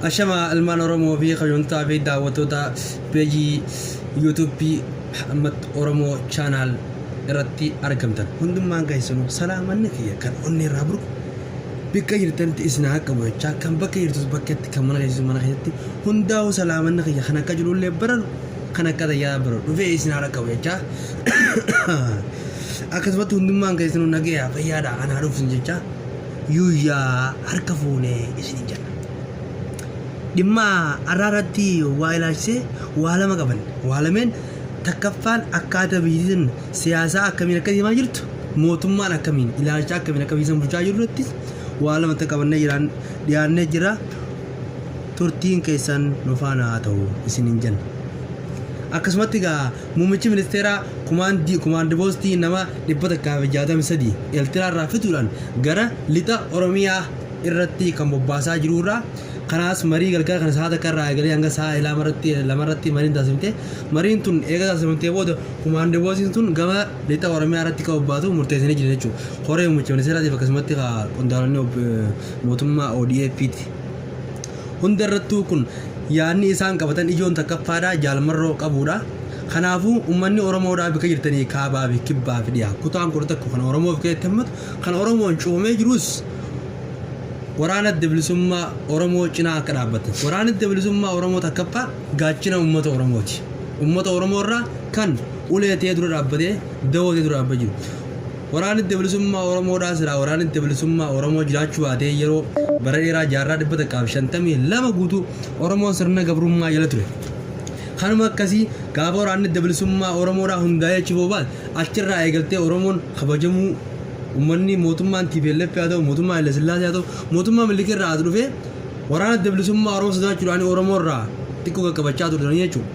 أشما المان أورمو في خيونتا في دعوتوتا بيجي يوتيوب محمد أورمو channel إرتي أركمتن هندم ما جايسونو سلام أنك يا كان أني رابرو بكير تنت إسناء كبوي كم بكير تزبكت كمان جايسون من خيتي هنداو سلام أنك يا خنا كجلو لبرر خنا كذا يا برر في إسناء ركوي جا أكذبت هندم ما جايسونو نجيا فيادا أنا عارف سنجا يويا أركفوني إسنجا دما أرارتي وايلاشة وعلى قبل وعلى من تكفان أكاد بيزن سياسة كمين كذي ما جرت موتما كمين إلى جاك كمين كبيزن برجع جرتيس وعلى ما تكبرنا يران ديان نجرا تورتين كيسان نفانا أتو إسنينجن أكسمتيكا موميتشي منستيرا كوماند بوستي نما دبتك كافجادا مسدي يلترا رافتولان غرا لتا أورميا إرتي كمباسا جرورا خلاص مري قال كان هذا كرر قال يانغا سا الى مرتي مرين داسمته مرين تون ايغا داسمته بود كوماند بوسين تون غما ليتا ورمي ارتي كوباتو مرتيسني جينچو خوري مچون سيرا دي فكسمتي خا كوندارنو موتما اودي بيت هندرتو كن يعني اسان كبتن ايجون تكفادا جالمرو قبودا خنافو امني اورمودا بكيرتني كابابي كبا فديا كوتان كورتك خن اورمو بكيتمت خن اورمو چومي جروس ورانا الدبلسوما أورمو جنا كرابته ورانا الدبلسوما أورمو تكبّا قاتشنا أمة أورمو را كان أولى تيدرو رابده دو تيدرو رابجو ورانا الدبلسوما أورمو راسرا ورانا الدبلسوما أورمو جراتشوا ده يرو بريرا جارا دبته كابشان تامي لما قوتو أورمو سرنا قبرما يلتره خانما كسي قابو ورانا الدبلسوما أورمو را هندايا چبوبال أشترا أيقلته أورمون خبجمو umanni mootummaan TPLF yaa ta'u mootummaa Haile Sillaasee yaa ta'u mootummaa Minilik irraa dhufe waraana dabalisummaa Oromoo sodaachuudhaan Oromoo irraa xiqqoo qaqqabachaa turanii jechuudha.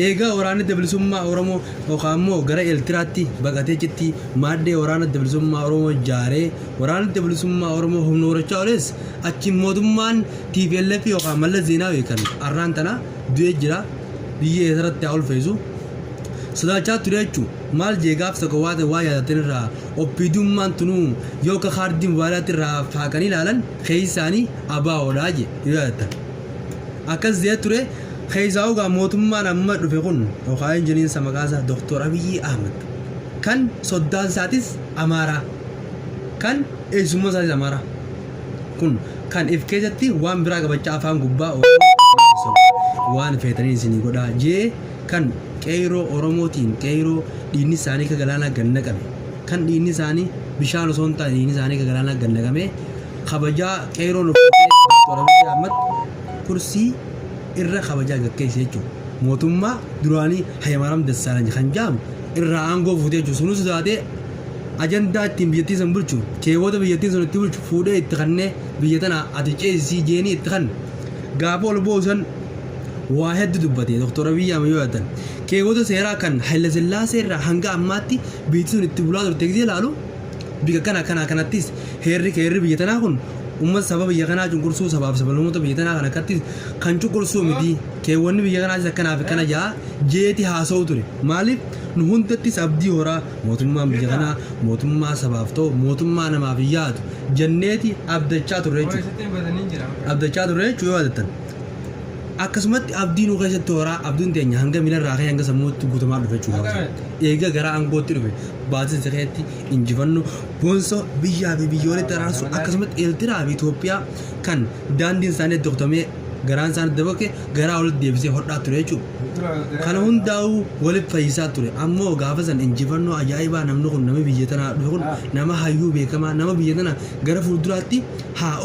Eegaa waraanni dabalisummaa Oromoo yookaan immoo gara Eeltiraatti baqatee jitti maaddee waraana dabalisummaa Oromoo ijaaree waraanni dabalisummaa Oromoo humna horachaa oles achi mootummaan TPLF yookaan Mallas Zeenaawii kan arraan tana du'ee jira biyya irratti ol feesu sodaachaa ture jechuudha. maal jeegaaf tokko waa yaadatin irraa obbidummaan tunuu yoo ka kaardiin waalaatti irraa faaqanii ilaalan keessaanii abaawoodhaa yaadatan akkas zee ture keessaa ugaa mootummaan amma dhufe kun yookaan injiniinsa maqaasaa Dr. Abiy Ahmed kan soddaan isaatis Amaaraa kan eessummaa isaatis Amaaraa kun kan if keessatti waan biraa qabachaa afaan gubbaa waan feetanii isinii godhaa jee kan Keiro Oromotiin Keiro diinni isaanii ka galaana ganna qabe kan diinni isaanii bishaan osoo hin taane diinni isaanii ka galaana ganna qabe kabajaa Keiro nuufate Dr. Abiy Ahmed kursii irra kabajaa gaggeessee jechuudha mootummaa duraanii Hayilamaariyaam Dassaalany kan jaamu irraa aangoo fuutee jechuudha sunis taatee ajandaa ittiin biyyattii san bulchu keewwata biyyattiin sun itti bulchu fuudhee itti kannee biyya tana ati ceesisii jeenii itti kan gaafa ol boosan waa hedduu dubbate Dr. Abiy Ahmed yoo yaaddan keewwata seeraa kan Haile Sillaasee irraa hanga ammaatti biyyattii sun itti bulaa turte gisee ilaalu biyya kanattis heerri biyya tanaa kun ummata saba biyya kanaa cunqursuu sabaaf sablammoota biyya tanaa kana akkattis kan cunqursuu miti keewwanni biyya kanaa akkanaaf kana jaa jeeti haasa'u ture maaliif nu hundattis abdii horaa mootummaan biyya kanaa mootummaa sabaaf ta'u mootummaa namaaf yaadu janneeti abdachaa turre jechuudha yoo yaadattan akkasumatti abdiin nu keessatti horaa abdiin teenya hanga milarraa ka'ee hanga sammuutti guutamaa dhufe jechuudha eega gara aangootti dhufe baatis keessatti injifannoo boonsoo biyyaa fi biyyoolatti araarsu akkasumatti Eertiraa fi Itoophiyaa kan daandiin isaanii doqtomee garaan isaanii dabaqe garaa walitti deebisee hodhaa ture jechuudha kana hundaa'uu walitti fayyisaa ture ammoo gaafa san injifannoo ajaa'ibaa namni kun nama biyya tanaa dhufe kun nama hayyuu beekamaa nama biyya tana gara fuulduraatti haa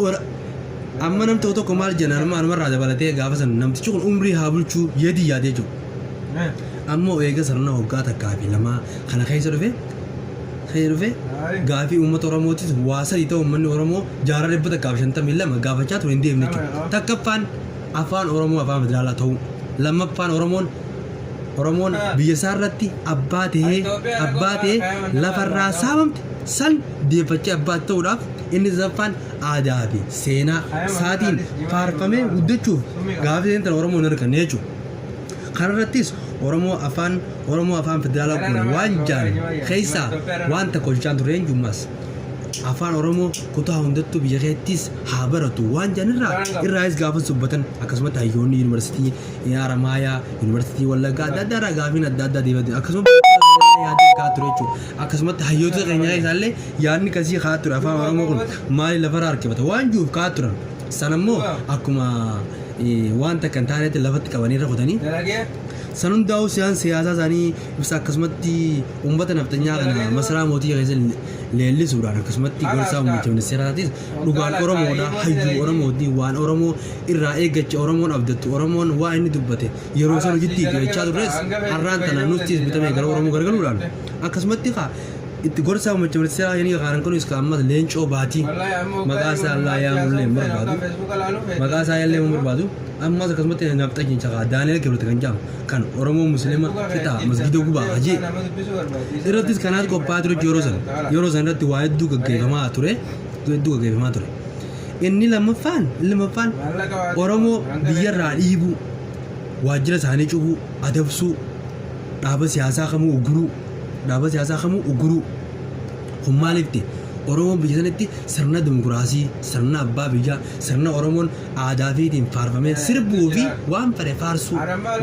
amma nam tokko maal jenaan namarraa dabalatee gaafa san namtichi kun umrii haa bulchuu yeedii yaadee jiru ammoo eega sarana waggaa takkaa fi lamaa kana keessa dhufe gaafii uummata Oromootis waa sadii ta'u uummanni Oromoo jaarraa 152 gaafachaa ture hin deemne jechuudha takkaffaan afaan Oromoo afaan federaalaa ta'u lammaffaan Oromoon biyya isaa irratti abbaa ta'ee lafarraa saamamte san deeffachee abbaa ta'uudhaaf inni sadaffaan aadaa fi seenaa isaatiin faarfamee guddachuuf gaafii seentan Oromoo hin arganne jechuudha kanarrattis Oromoo afaan federaalaa kun waan jaan keessaa waan tokko hojjechaa tureen jummaas afaan oromoo kutaa hundattuu biyya keettis haa baratu waan jedhanirraa irraayis gaafa subbatan akkasumas hayyoonni yuunivarsiitii Haramaayaa yuunivarsiitii Wallaggaa adda addaa irraa gaafiin adda addaa deebate akkasumas yaadni kaa ture jechuudha akkasumas hayyoota keenyaa isaallee yaadni kasii kaa ture afaan oromoo kun maali lafarraa harkifata waan jiruuf kaa turan sanammoo akkuma wanta kan taanetti lafatti qabanii rafutanii sanun daa'u siyaasaa isaanii ibsa akkasumatti uummata naftanyaa kana masaraa mootii keessa leellisuudhaan akkasumatti gorsaa uummacha ministeeraatis dhugaan oromoodha hayyuu oromooti waan oromoo irraa eeggacha oromoon abdattu oromoon waa inni dubbate yeroo san hojiitti jechaa turres har'aan tana nutis bitamee gara oromoo gargaruudhaan akkasumatti itti gorsaa uummacha ministeeraa yanii qaaran kunis ammas leencoo baatii maqaa isaa allaa yaamullee barbaadu maqaa isaa illee barbaadu ammas akkasumatti nafxa keenya daaneel kebrota kan jedhamu kan oromoo musliima fixaa masgida gubaa hajii irrattis kanaat qophaa'aa ture yeroo san irratti waa hedduu gaggeeffamaa ture inni lammaffaan oromoo biyyarraa dhiibuu waajjira isaanii cubuu adabsuu dhaaba siyaasaa kamuu uguruu kun maaliifti oromoon biyya sanatti sirna dimokiraasii sirna abbaa biyyaa sirna oromoon aadaa fiitiin faarfamee sirbuu fi waan fare faarsuu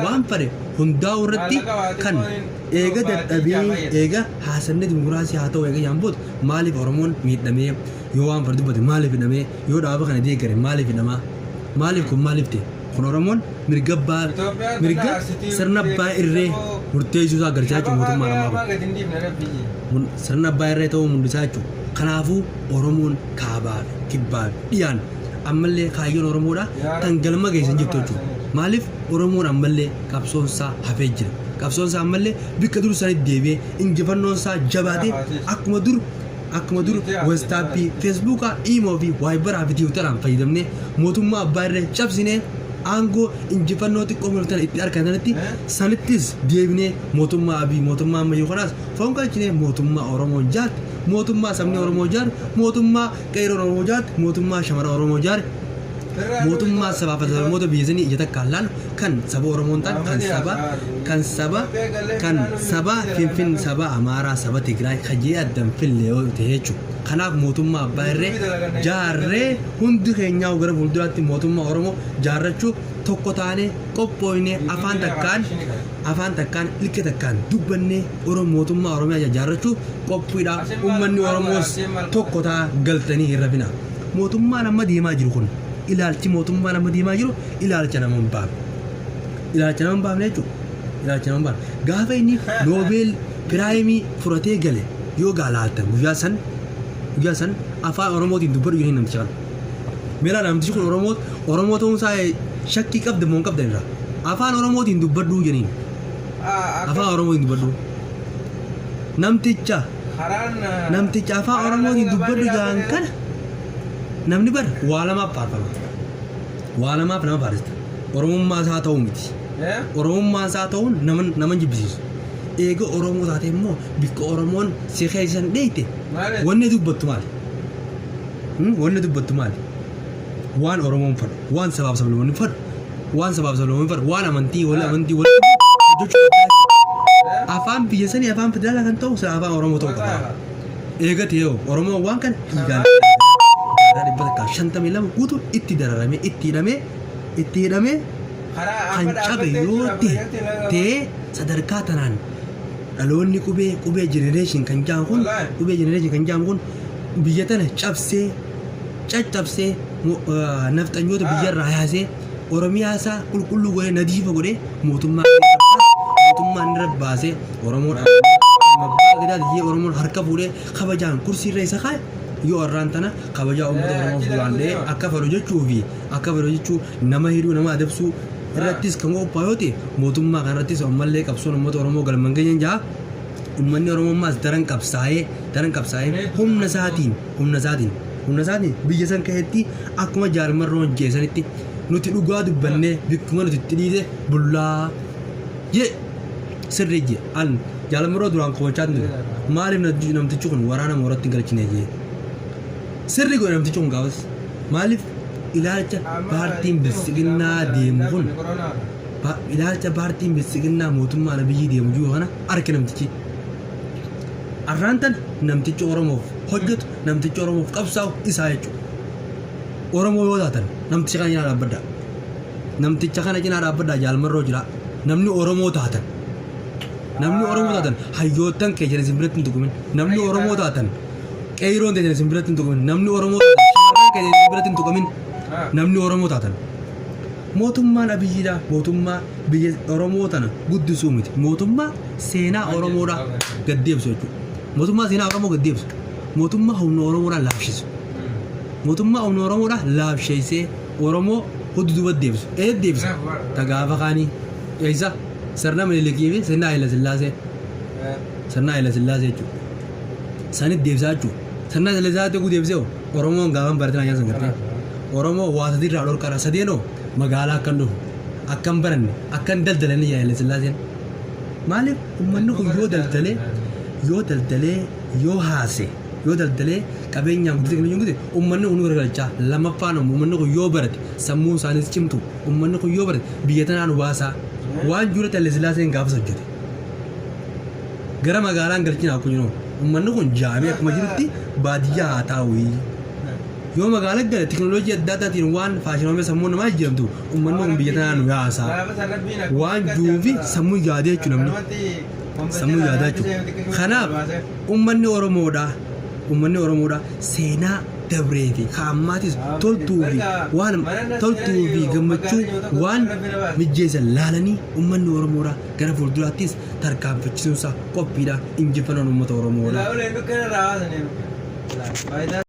waan fare hundaa'u irratti kan eega dadhabee eega haasanne dimokiraasii haa ta'u eega yaambootu maaliif oromoon miidhamee yoo waan fare dubbate maaliif hidhamee yoo dhaaba kana deeggare maaliif hidhamaa maaliif kun maaliifte kun oromoon mirga sirna abbaa irree murteessuu isaa agarsiisaa mootummaa namaa kun sirna abbaa irree ta'uu mul'isaa jechuudha. Kanaafuu oromoon kaabaa kibbaa dhiyaan ammallee kaayyoon oromoodha tan galma geessan jirtu jechuudha. Maaliif oromoon ammallee qabsoonsaa hafee jira. Qabsoonsaa ammallee bikka dur sanitti deebi'ee injifannoonsaa jabaatee akkuma dur westaappii feesbuukaa iimoo fi waayibaraa fi tiwutaraan fayyadamnee mootummaa abbaa irree cabsinee aangoo injifannoo xiqqoo mul'atan itti argatanitti sanittis deebinee mootummaa abii mootummaa ammayyuu kanaas foon galchinee mootummaa oromoo jaatti mootummaa sabni oromoo jaari mootummaa qeerroo oromoo jaari mootummaa shamara oromoo jaari mootummaa sabaaf sablamoota biyya sanii ija takkaan laalu kan saba oromoon ta'an kan saba finfin saba amaaraa saba tigraay hajii addan fillee yoo ta'e jechuudha. Kanaaf mootummaa abbaa irree jaarree hundi keenyaa gara fuulduraatti mootummaa oromoo jaarrachuu tokko taanee qophooynee afaan takkaan ilka takkaan dubbannee mootummaa oromiyaa jaarrachuu qophiidha. Uummanni oromoos tokko taa galtanii hin rafina. Mootummaan amma deemaa jiru kun ilaalchi mootummaan amma deemaa jiru ilaalcha nama hin baafne jechuudha. Gaafa inni noobeel piraayimii fudhatee gale yoo gaalaatan guyyaa san afaan oromootiin dubbadhu jedhanii namticha kana. Meeraa namtichi kun oromoo ta'uunsaa shakkii qabda moo hin qabdan irraa afaan oromootiin dubbadhu jedhanii afaan oromootiin dubbadhu namticha afaan oromootiin dubbadhu jaan kana namni bar waa lamaaf nama faarista oromummaa isaa ta'uu miti oromummaa isaa ta'uun nama jibbisiisu eega oromoo taate immoo bikka oromoon si keessan dheeyte wanni dubbattu maali waan oromoon fadhu waan sabaaf sablamoonni fadhu waan amantii afaan biyya sanii afaan federaalaa kan ta'u afaan oromoo ta'uu qaba eega ta'ee oromoo waan kan dhiigaan dhibba takkaa 52 guutuu itti dararamee itti hidhamee kan cabe yoo ta'e sadarkaa tanaan dhaloonni qubee jenereeshin kan jaamu kun biyya tana caccabsee nafxanyoota biyyarraa yaasee oromiyaa isaa qulqulluu godhee nadiifa godhee mootummaan irra baasee oromoon harka fuudhee kabajaan kursiirra isa kaa'e yoo har'aan tana kabajaa uummata oromoo fuulaandee akka fedhu jechuu nama hidhuu nama adabsuu irrattis kan qophaa'u yoo ta'e mootummaa kanarrattis ammallee qabsoon uummata oromoo galman geenyeen ja'a uummanni oromoomaas daran qabsaa'ee humna isaatiin biyya san keessatti akkuma jaarmarroon jeesanitti nuti dhugaa dubbannee bikkuma nuti itti dhiite bullaa jee sirrii jee an jaalammarroo duraan qobachaa ture maaliif namtichi kun waraana mooratti galchine jee sirrii godhe namtichi kun gaafas maaliif ilaalcha paartiin bilisiginnaa deemu kun ilaalcha paartiin bilisiginnaa mootummaan biyyi deemu jiru kana arke namtichi arraantan namtichi oromoof hojjetu namtichi Oromoof qabsaa'u isaa jechuudha. Oromoo yoo taatan namticha kana cinaa dhaabbadhaa. Namticha kana cinaa dhaabbadhaa jaalmarroo jira. Namni Oromoo taatan. Namni Oromoo taatan hayyootan keessa isin biratti hin tuqumin. Namni Oromoo taatan qeeroon keessa isin biratti hin tuqumin. Namni Oromoo taatan shamarran keessa isin biratti hin tuqumin. Namni Oromoo taatan. Mootummaan Abiyyiidhaa mootummaa biyya Oromoo tana guddisuu miti. Mootummaa seenaa Oromoodhaa gaddeebsu jechuudha. Mootummaa seenaa Oromoo gaddeebsu. Mootummaa humna Oromoodhaa laafshisu. Mootummaa humna Oromoodhaa laafsheessee Oromoo hudduu deebisu. Deebisa. Tagaafa kaanii. Eessa? Sirna Minilikii fi sirna Haayila Sillaasee. Sirna Haayila Sillaasee jechuudha. Sanit deebisaa jechuudha. Sirna Haayila Sillaasee deebisee Oromoon gaafa baratanii ayyaana sangartee. Oromoo waa sadii irraa dhorkara. Sadeenoo magaalaa akkan dhufu. Akkan baranne. Akkan daldalanii Haayila Sillaaseen. Maaliif uummanni kun yoo daldalee yoo haase yoo daldalee qabeenyaan guddisee uummanni kun gargalchaa lammaffaan uummanni kun yoo barate sammuu isaaniis cimtu uummanni kun yoo barate biyya tanaan baasaa waan jura Haayila Sillaaseen gaafas hojjete. Gara magaalaan galchinaa kun uummanni kun jaamee akkuma jirutti baadiyyaa haa taa'u. Yoo magaalaa gala teknooloojii adda addaatiin waan faashinoomee sammuu namaa jijjiiramtu uummanni kun biyya tanaan baasaa waan juufi sammuu yaadee jechuudha namni. Sammuu yaadaa jechuudha. Kanaaf uummanni Oromoodhaa seenaa dabree fi ka'ammaatis toltuu fi gammachuu waan mijjeessan laalanii uummanni Oromoodhaa gara fuulduraattis tarkaanfachiisuunsaa qophiidha injifannoon uummata Oromoodhaa.